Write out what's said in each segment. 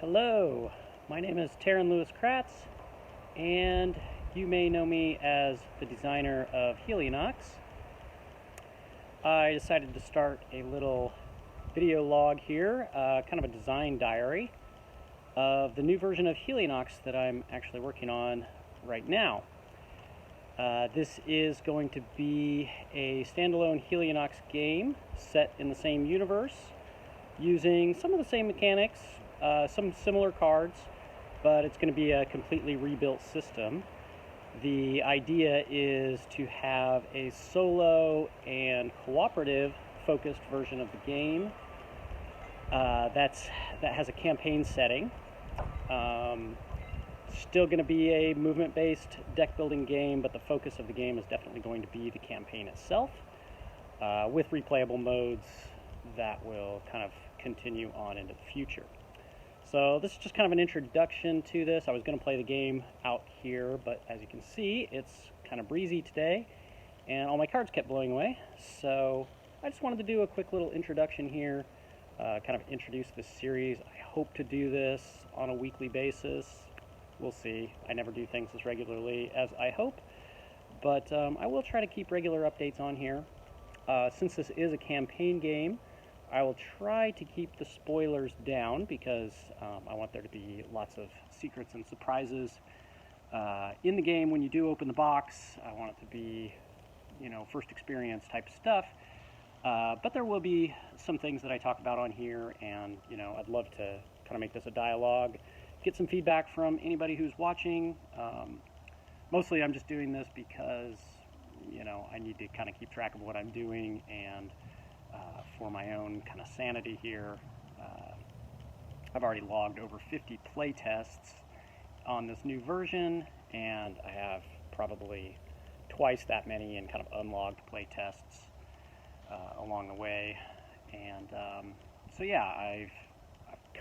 Hello, my name is Taryn Lewis Kratz, and you may know me as the designer of Helionox. I decided to start a little video log here, kind of a design diary of the new version of Helionox that I'm actually working on right now. This is going to be a standalone Helionox game set in the same universe, using some of the same mechanics, some similar cards, but it's going to be a completely rebuilt system. The idea is to have a solo and cooperative focused version of the game that has a campaign setting. Still going to be a movement-based deck building game, but the focus of the game is definitely going to be the campaign itself, with replayable modes that will kind of continue on into the future. So this is just kind of an introduction to this. I was going to play the game out here, but as you can see, it's kind of breezy today, and all my cards kept blowing away. So I just wanted to do a quick little introduction here, kind of introduce this series. I hope to do this on a weekly basis. We'll see. I never do things as regularly as I hope, but I will try to keep regular updates on here. Since this is a campaign game, I will try to keep the spoilers down because I want there to be lots of secrets and surprises in the game when you do open the box. I want it to be, first experience type of stuff. But there will be some things that I talk about on here, and, I'd love to kind of make this a dialogue, get some feedback from anybody who's watching. Mostly I'm just doing this because, I need to kind of keep track of what I'm doing, and for my own kind of sanity here, I've already logged over 50 play tests on this new version, and I have probably twice that many in kind of unlogged play tests along the way. And so yeah, I'm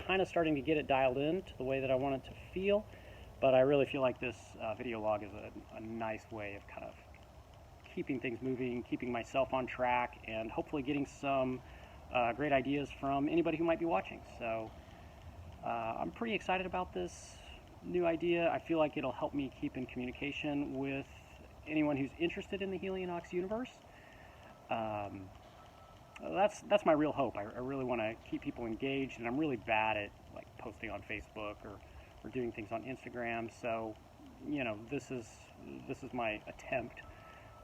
kind of starting to get it dialed in to the way that I want it to feel, but I really feel like this video log is a nice way of kind of keeping things moving, keeping myself on track, and hopefully getting some great ideas from anybody who might be watching. So I'm pretty excited about this new idea. I feel like it'll help me keep in communication with anyone who's interested in the Helionox universe. That's my real hope. I really want to keep people engaged, and I'm really bad at like posting on Facebook or doing things on Instagram. So this is my attempt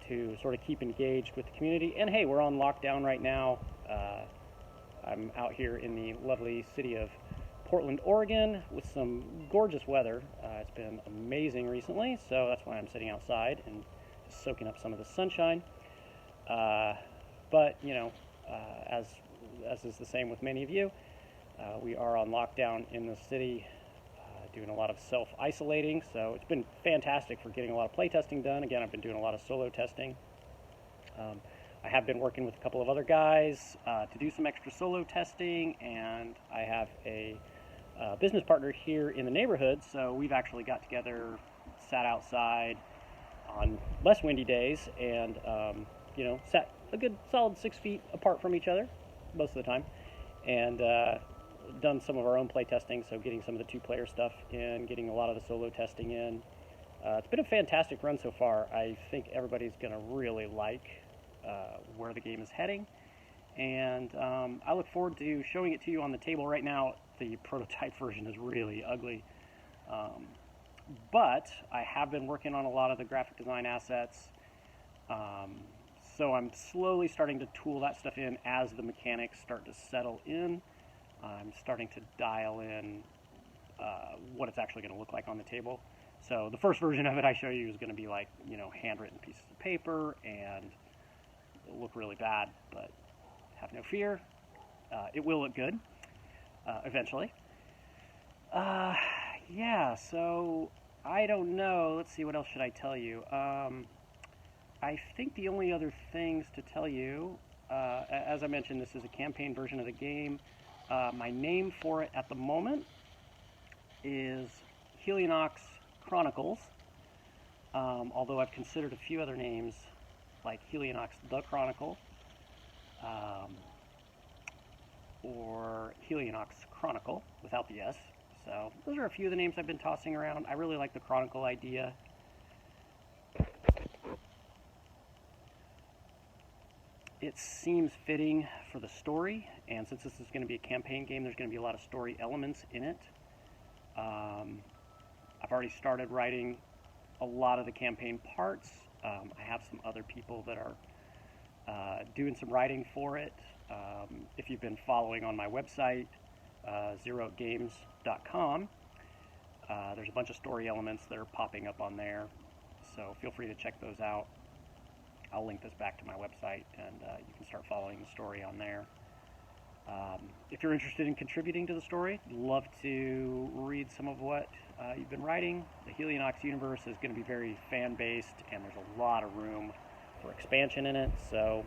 to sort of keep engaged with the community. And hey, we're on lockdown right now. I'm out here in the lovely city of Portland, Oregon, with some gorgeous weather. It's been amazing recently, so that's why I'm sitting outside and just soaking up some of the sunshine. But as is the same with many of you, we are on lockdown in the city, doing a lot of self-isolating, so it's been fantastic for getting a lot of play testing done. Again, I've been doing a lot of solo testing. I have been working with a couple of other guys to do some extra solo testing, and I have a business partner here in the neighborhood, so we've actually got together, sat outside on less windy days, and sat a good solid 6 feet apart from each other most of the time, and done some of our own play testing, so getting some of the two-player stuff in, getting a lot of the solo testing in. It's been a fantastic run so far. I think everybody's going to really like where the game is heading, and I look forward to showing it to you on the table. Right now, the prototype version is really ugly, but I have been working on a lot of the graphic design assets, so I'm slowly starting to tool that stuff in as the mechanics start to settle in. I'm starting to dial in what it's actually going to look like on the table. So the first version of it I show you is going to be like, handwritten pieces of paper, and it'll look really bad, but have no fear. It will look good eventually. Yeah, so I don't know. Let's see, what else should I tell you? I think the only other things to tell you, as I mentioned, this is a campaign version of the game. My name for it at the moment is Helionox Chronicles, although I've considered a few other names like Helionox The Chronicle, or Helionox Chronicle without the S. So those are a few of the names I've been tossing around. I really like the Chronicle idea. It seems fitting for the story, and since this is going to be a campaign game, there's going to be a lot of story elements in it. I've already started writing a lot of the campaign parts. I have some other people that are doing some writing for it. If you've been following on my website, zerogames.com, there's a bunch of story elements that are popping up on there, so feel free to check those out. I'll link this back to my website, and you can start following the story on there. If you're interested in contributing to the story, I'd love to read some of what you've been writing. The Helionox universe is going to be very fan-based, and there's a lot of room for expansion in it. So,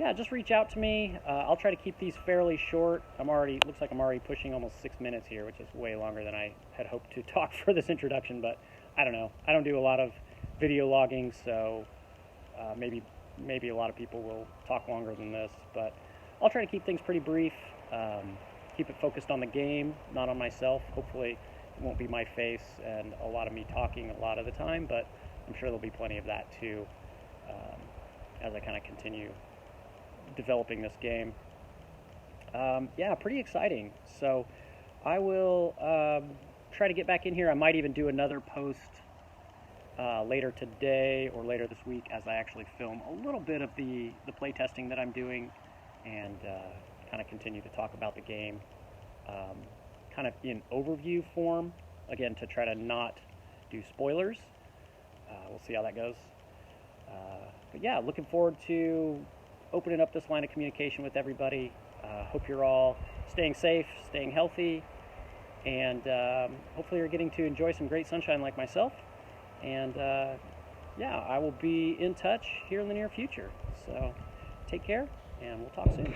yeah, just reach out to me. I'll try to keep these fairly short. Looks like I'm already pushing almost 6 minutes here, which is way longer than I had hoped to talk for this introduction. But I don't know. I don't do a lot of video logging, so maybe a lot of people will talk longer than this. But I'll try to keep things pretty brief, keep it focused on the game, not on myself. Hopefully it won't be my face and a lot of me talking a lot of the time, but I'm sure there'll be plenty of that too as I kind of continue developing this game. Yeah, pretty exciting. So I will try to get back in here. I might even do another post later today or later this week as I actually film a little bit of the playtesting that I'm doing, and kind of continue to talk about the game kind of in overview form, again, to try to not do spoilers. We'll see how that goes. But yeah, looking forward to opening up this line of communication with everybody. Hope you're all staying safe, staying healthy, and hopefully you're getting to enjoy some great sunshine like myself. And yeah, I will be in touch here in the near future. So take care, and we'll talk soon.